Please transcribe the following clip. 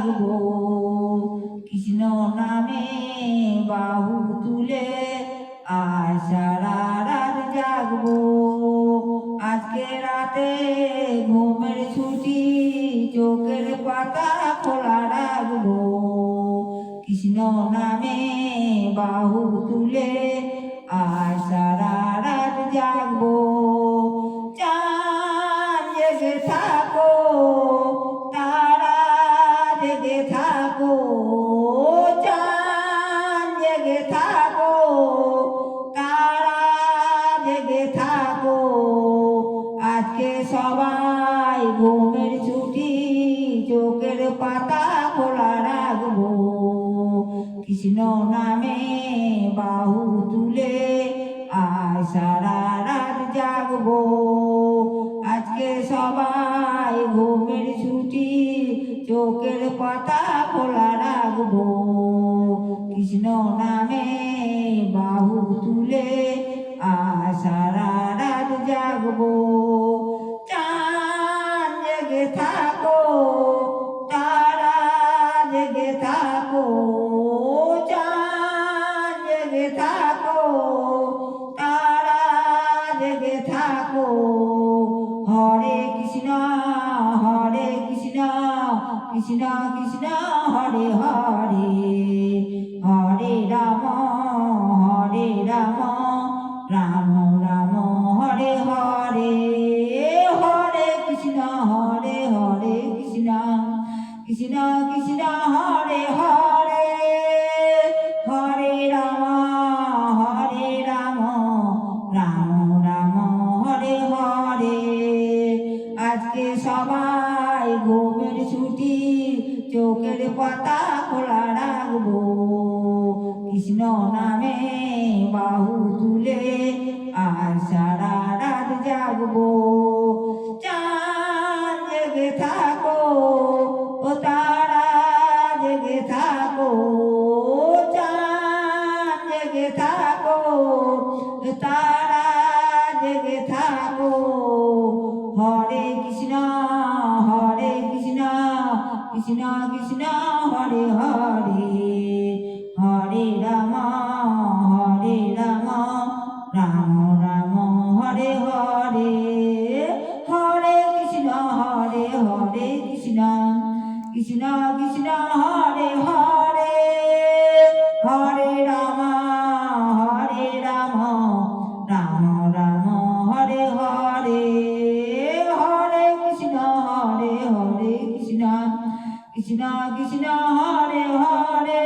রাখবো। কৃষ্ণ নামে বাহু তুলে আজ সারা রাত জাগবো। আজকে রাতে ঘুমের ছুটি, চোখের পাতা খোলা রাখবো। কৃষ্ণ নামে বাহু তুলে আজ সারা রাত জাগবো। চাঁদ জেগে থাকো, তারা জেগে থাকো, চাঁদ জেগে থাকো, তারা জেগে থাকো। আজকে সবাই ঘুমের ছুটি, চোখের পাতা খোলা রাখবো। কৃষ্ণ নামে বাহু তুলে আজ সারা রাত জাগবো। আজকে সবাই ঘুমের ছুটি, চোখের পাতা খোলা রাখবো। কৃষ্ণ নামে বাহু তুলে আজ সারা রাত জাগবো। চাঁদ জেগে থাকো, তারা জেগে থাকো, চাঁদ জেগে থাকো, তারা জেগে থাকো। হরে কৃষ্ণ কৃষ্ণ কৃষ্ণ হরে হরে, হরে রাম রাম রাম হরে হরে। হরে কৃষ্ণ কৃষ্ণ কৃষ্ণ কৃষ্ণ হরে হরে, হরে রাম রাম রাম হরে হরে। আজকে সবাই ঘুমের ছুটি, চোখের পাতা খোলা রাখবো। কৃষ্ণ নামে বাহু তুলে আজ সারা রাত জাগবো। চাঁদ জেগে থাকো, ও তারা জেগে থাকো, চাঁদ জেগে থাকো, তারা জেগে থাকো। হরে কৃষ্ণ কৃষ্ণ কৃষ্ণ হরে হরে, হরে রাম রাম রাম হরে হরে। হরে কৃষ্ণ কৃষ্ণ কৃষ্ণ কৃষ্ণ হরে হরে, হরে রাম রাম রাম হরে হরে। হরে কৃষ্ণ কৃষ্ণ কৃষ্ণ কৃষ্ণ হরে হরে।